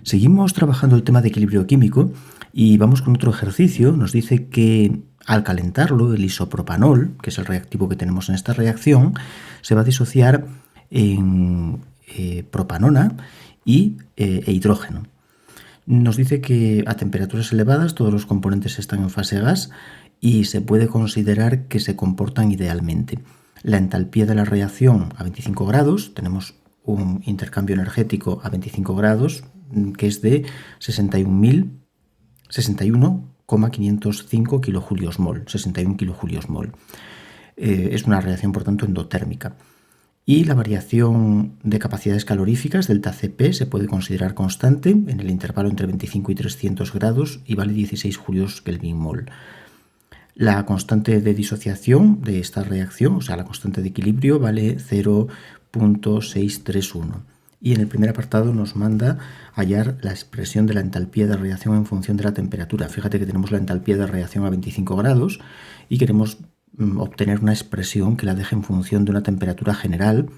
Seguimos trabajando el tema de equilibrio químico y vamos con otro ejercicio. Nos dice que al calentarlo, el isopropanol, que es el reactivo que tenemos en esta reacción, se va a disociar en propanona e hidrógeno. Nos dice que a temperaturas elevadas todos los componentes están en fase gas y se puede considerar que se comportan idealmente. La entalpía de la reacción a 25 grados, tenemos un intercambio energético a 25 grados que es de 61,505 kilojulios mol, 61 kilojulios mol. Es una reacción, por tanto, endotérmica. Y la variación de capacidades caloríficas, delta Cp, se puede considerar constante en el intervalo entre 25 y 300 grados y vale 16 julios Kelvin mol. La constante de disociación de esta reacción, o sea, la constante de equilibrio, vale 0,631. Y en el primer apartado nos manda hallar la expresión de la entalpía de reacción en función de la temperatura. Fíjate que tenemos la entalpía de reacción a 25 grados y queremos obtener una expresión que la deje en función de una temperatura general,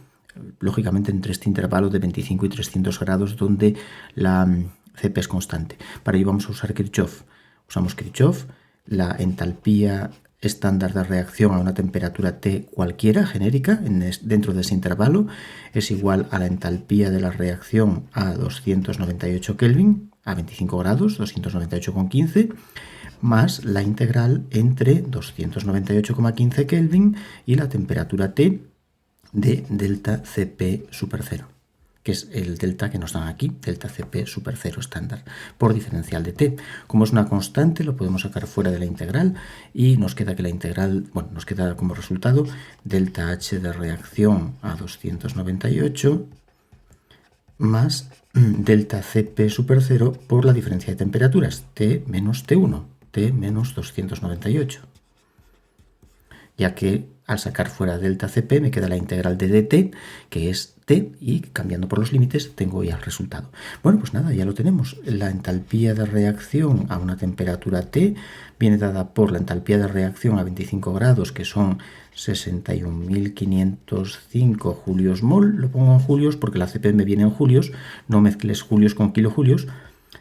lógicamente entre este intervalo de 25 y 300 grados donde la Cp es constante. Para ello vamos a usar Kirchhoff. Usamos Kirchhoff. La entalpía estándar de reacción a una temperatura T cualquiera, genérica, dentro de ese intervalo, es igual a la entalpía de la reacción a 298 Kelvin, a 25 grados, 298,15, más la integral entre 298,15 Kelvin y la temperatura T de delta Cp super 0, que es el delta que nos dan aquí, delta Cp super 0 estándar, por diferencial de T. Como es una constante, lo podemos sacar fuera de la integral y nos queda que la integral, nos queda como resultado delta H de reacción a 298 más delta Cp super 0 por la diferencia de temperaturas, T menos T1, T menos 298. Ya que al sacar fuera delta Cp me queda la integral de dt, que es T, y cambiando por los límites tengo ya el resultado. Bueno, pues nada, ya lo tenemos. La entalpía de reacción a una temperatura T viene dada por la entalpía de reacción a 25 grados, que son 61.505 julios mol. Lo pongo en julios porque la Cp me viene en julios, no mezcles julios con kilojulios,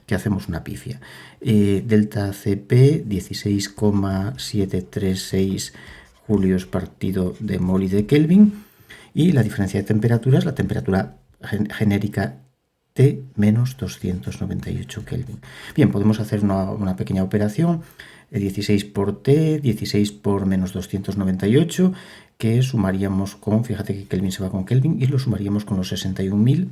que hacemos una pifia. Delta Cp 16,736 julios partido de mol y de Kelvin, y la diferencia de temperaturas, la temperatura genérica T menos 298 Kelvin. Bien, podemos hacer una pequeña operación, 16 por T, 16 por menos 298, que sumaríamos con, fíjate que Kelvin se va con Kelvin, y lo sumaríamos con los 61.000,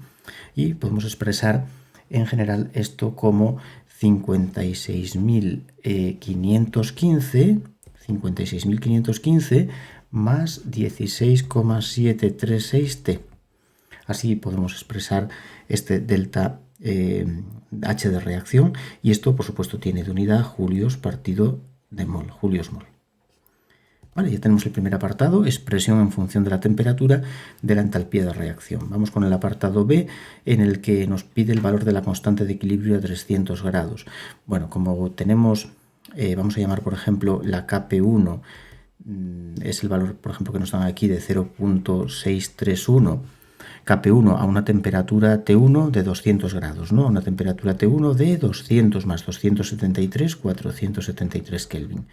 y podemos expresar en general esto como 56.515 más 16,736T. Así podemos expresar este delta H de reacción, y esto por supuesto tiene de unidad julios partido de mol, julios mol. Vale, ya tenemos el primer apartado, expresión en función de la temperatura de la entalpía de reacción. Vamos con el apartado B, en el que nos pide el valor de la constante de equilibrio a 300 grados. Bueno, como tenemos, vamos a llamar por ejemplo la Kp1, es el valor por ejemplo que nos dan aquí de 0,631, Kp1 a una temperatura T1 de 200 grados, ¿no? Una temperatura T1 de 200 más 273, 473 Kelvin.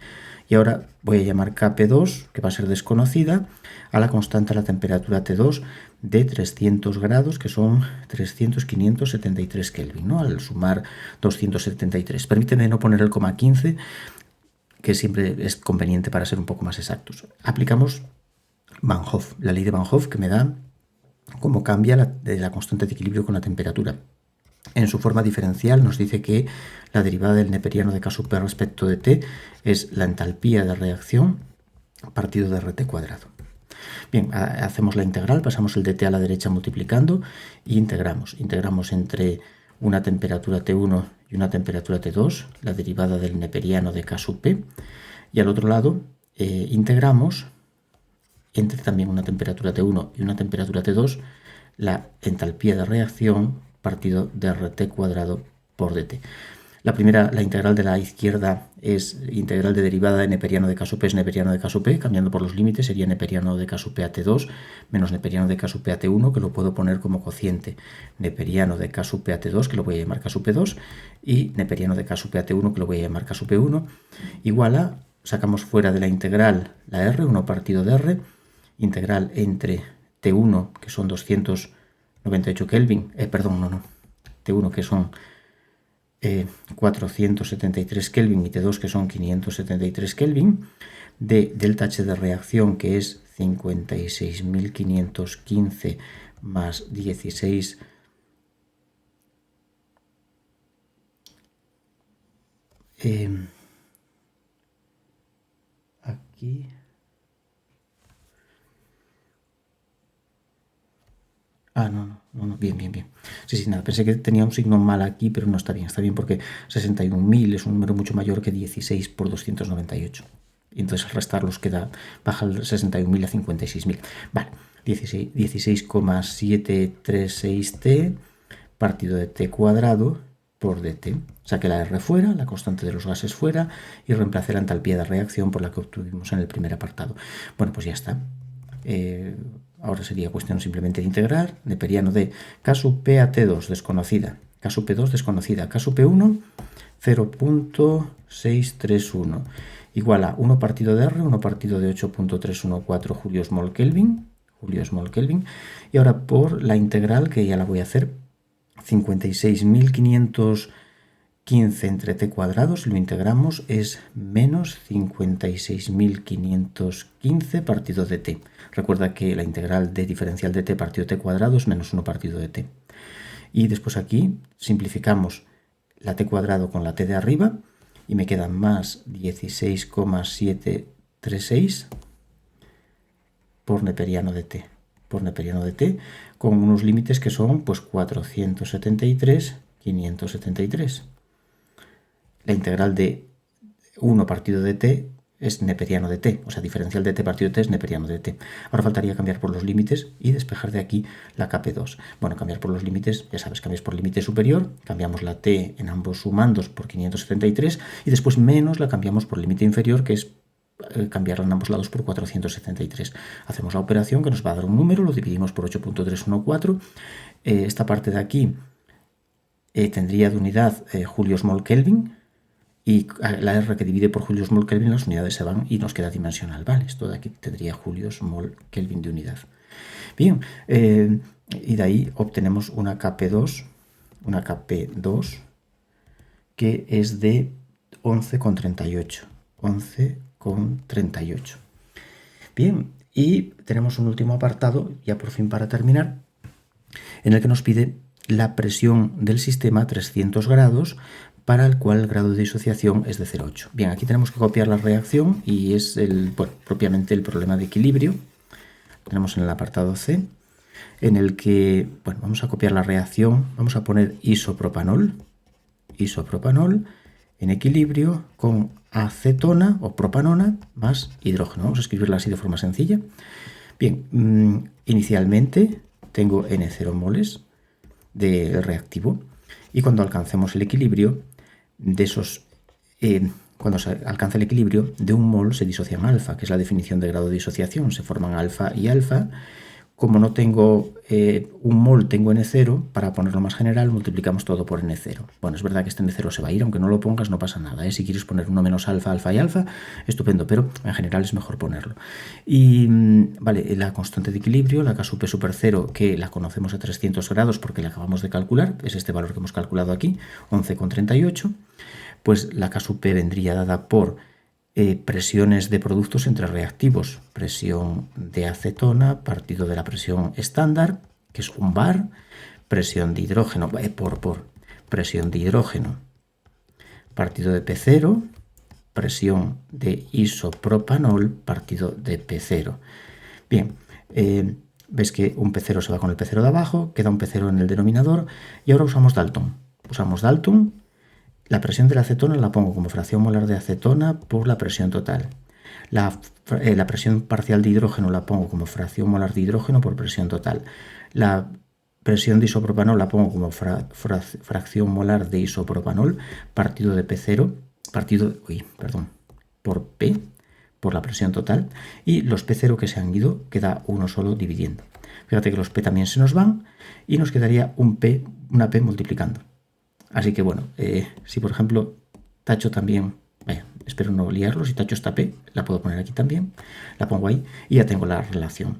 Y ahora voy a llamar Kp2, que va a ser desconocida, a la constante a la temperatura T2 de 300 grados, que son 300,573 Kelvin, ¿no? Al sumar 273. Permíteme no poner el coma 15, que siempre es conveniente para ser un poco más exactos. Aplicamos Van Hoff, la ley de Van Hoff, que me da cómo cambia la constante de equilibrio con la temperatura. En su forma diferencial nos dice que la derivada del neperiano de K sub P respecto de T es la entalpía de reacción partido de RT cuadrado. Bien, hacemos la integral, pasamos el dt a la derecha multiplicando y integramos. Integramos entre una temperatura T1 y una temperatura T2, la derivada del neperiano de K sub P, y al otro lado integramos entre también una temperatura T1 y una temperatura T2, la entalpía de reacción partido de RT cuadrado por dt. La primera, la integral de la izquierda, es integral de derivada de neperiano de K sub P es neperiano de K sub P, cambiando por los límites sería neperiano de K sub P a T2 menos neperiano de K sub P a T1, que lo puedo poner como cociente, neperiano de K sub P a T2, que lo voy a llamar K sub P2, y neperiano de K sub P a T1, que lo voy a llamar K sub P1, igual a, sacamos fuera de la integral la R, 1 partido de R, integral entre T1, que son 298 Kelvin, T1 que son 473 Kelvin y T2 que son 573 Kelvin, de delta H de reacción que es 56.515 más 16 aquí no, bien. Sí, nada, pensé que tenía un signo mal aquí, pero no está bien porque 61.000 es un número mucho mayor que 16 por 298. Y entonces al restarlos queda, baja el 61.000 a 56.000. Vale, 16,736T partido de T cuadrado por dt. Saqué la R fuera, la constante de los gases fuera y reemplacé la entalpía de reacción por la que obtuvimos en el primer apartado. Bueno, pues ya está. Ahora sería cuestión simplemente de integrar neperiano de K sub P a T2 desconocida, K sub P2 desconocida, K sub P1 0.631 igual a 1 partido de R, 1 partido de 8.314 julios mol Kelvin, y ahora por la integral que ya la voy a hacer, 56.515 entre t cuadrado, si lo integramos, es menos 56.515 partido de t. Recuerda que la integral de diferencial de t partido t cuadrado es menos 1 partido de t. Y después aquí simplificamos la t cuadrado con la t de arriba y me queda más 16,736 por neperiano de t. Con unos límites que son pues 473, 573. La integral de 1 partido de t es neperiano de t, o sea, diferencial de t partido de t es neperiano de t. Ahora faltaría cambiar por los límites y despejar de aquí la Kp2. Bueno, cambiar por los límites, ya sabes, cambias por límite superior, cambiamos la t en ambos sumandos por 573 y después menos la cambiamos por límite inferior, que es cambiarla en ambos lados por 473. Hacemos la operación que nos va a dar un número, lo dividimos por 8.314. Esta parte de aquí tendría de unidad julios mol Kelvin, y la R que divide por julios mol Kelvin, las unidades se van y nos queda dimensional, ¿vale? Esto de aquí tendría julios mol Kelvin de unidad. Bien, y de ahí obtenemos una Kp2, que es de 11,38. 11,38. Bien, y tenemos un último apartado, ya por fin para terminar, en el que nos pide la presión del sistema a 300 grados, para el cual el grado de disociación es de 0,8. Bien, aquí tenemos que copiar la reacción y es propiamente el problema de equilibrio. Lo tenemos en el apartado C, en el que, bueno, vamos a copiar la reacción, vamos a poner isopropanol en equilibrio con acetona o propanona más hidrógeno. Vamos a escribirla así de forma sencilla. Bien, inicialmente tengo N0 moles del reactivo y cuando alcancemos el equilibrio, cuando se alcanza el equilibrio, de un mol se disocian alfa, que es la definición de grado de disociación. Se forman alfa y alfa. Como no tengo un mol, tengo N0, para ponerlo más general, multiplicamos todo por N0. Bueno, es verdad que este N0 se va a ir, aunque no lo pongas no pasa nada. Si quieres poner 1 menos alfa, alfa y alfa, estupendo, pero en general es mejor ponerlo. Y vale, la constante de equilibrio, la K sub P super 0, que la conocemos a 300 grados porque la acabamos de calcular, es este valor que hemos calculado aquí, 11,38, pues la K sub P vendría dada por presiones de productos entre reactivos, presión de acetona partido de la presión estándar, que es un bar, presión de hidrógeno presión de hidrógeno partido de P0, presión de isopropanol partido de P0. Bien, ves que un P0 se va con el P0 de abajo, queda un P0 en el denominador y ahora usamos Dalton. La presión de la acetona la pongo como fracción molar de acetona por la presión total. La presión parcial de hidrógeno la pongo como fracción molar de hidrógeno por presión total. La presión de isopropanol la pongo como fracción molar de isopropanol partido de P0, por P, por la presión total, y los P0 que se han ido queda uno solo dividiendo. Fíjate que los P también se nos van y nos quedaría una P multiplicando. Así que bueno, si por ejemplo tacho también, espero no liarlo, si tacho esta P, la puedo poner aquí también, la pongo ahí y ya tengo la relación.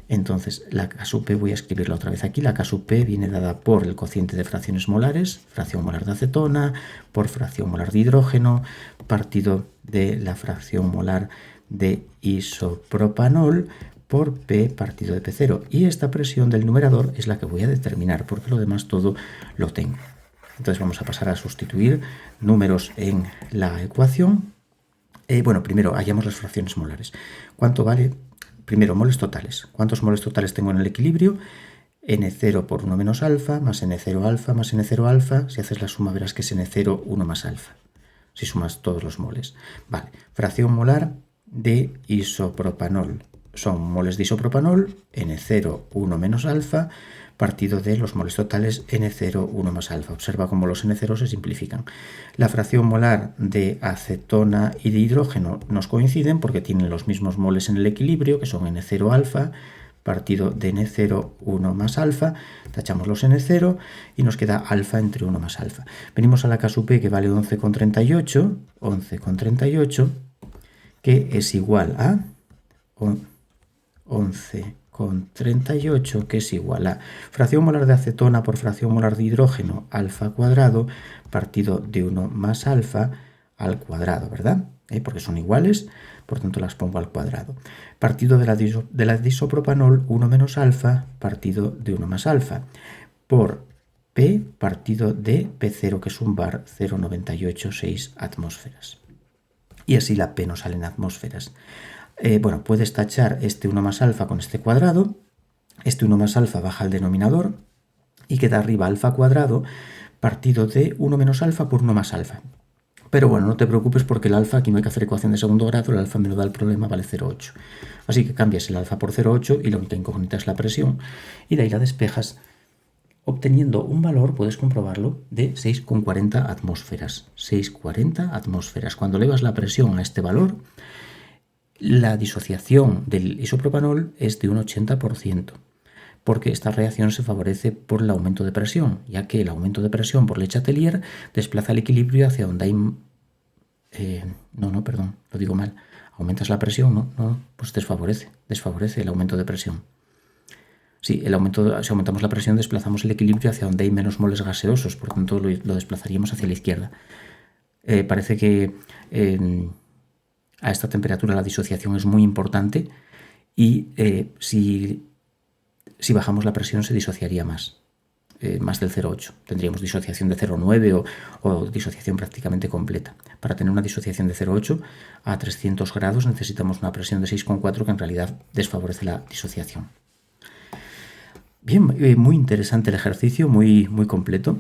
Entonces la K sub P voy a escribirla otra vez aquí. La K sub P viene dada por el cociente de fracciones molares, fracción molar de acetona, por fracción molar de hidrógeno, partido de la fracción molar de isopropanol, por P partido de P0. Y esta presión del numerador es la que voy a determinar, porque lo demás todo lo tengo. Entonces vamos a pasar a sustituir números en la ecuación. Bueno, primero hallamos las fracciones molares. ¿Cuánto vale? Primero, moles totales. ¿Cuántos moles totales tengo en el equilibrio? N0 por 1 menos alfa, más N0 alfa, más N0 alfa. Si haces la suma verás que es N0, 1 más alfa. Si sumas todos los moles. Vale, fracción molar de isopropanol. Son moles de isopropanol, N0, 1 menos alfa, partido de los moles totales N0, 1 más alfa. Observa cómo los N0 se simplifican. La fracción molar de acetona y de hidrógeno nos coinciden porque tienen los mismos moles en el equilibrio, que son N0 alfa, partido de N0, 1 más alfa. Tachamos los N0 y nos queda alfa entre 1 más alfa. Venimos a la K sub P, que vale 11,38, que es igual a 11,38, que es igual a fracción molar de acetona por fracción molar de hidrógeno, alfa cuadrado, partido de 1 más alfa al cuadrado, ¿verdad? Porque son iguales, por tanto las pongo al cuadrado. Partido de la disopropanol, 1 menos alfa, partido de 1 más alfa, por P partido de P0, que es un bar 0,986 atmósferas. Y así la P nos sale en atmósferas. Bueno, puedes tachar este 1 más alfa con este cuadrado, este 1 más alfa baja al denominador y queda arriba alfa cuadrado partido de 1 menos alfa por 1 más alfa. Pero bueno, no te preocupes porque el alfa, aquí no hay que hacer ecuación de segundo grado, el alfa me lo da el problema, vale 0,8. Así que cambias el alfa por 0,8 y la única incógnita es la presión y de ahí la despejas, obteniendo un valor, puedes comprobarlo, de 6,40 atmósferas. 6,40 atmósferas. Cuando elevas la presión a este valor, la disociación del isopropanol es de un 80%, porque esta reacción se favorece por el aumento de presión, ya que el aumento de presión por Le Chatelier desplaza el equilibrio hacia donde hay... perdón, lo digo mal. Aumentas la presión, pues desfavorece el aumento de presión. Sí, si aumentamos la presión desplazamos el equilibrio hacia donde hay menos moles gaseosos, por tanto lo desplazaríamos hacia la izquierda. Parece que a esta temperatura la disociación es muy importante y si bajamos la presión se disociaría más del 0,8. Tendríamos disociación de 0,9 o disociación prácticamente completa. Para tener una disociación de 0,8 a 300 grados necesitamos una presión de 6,4 que en realidad desfavorece la disociación. Bien, muy interesante el ejercicio, muy completo.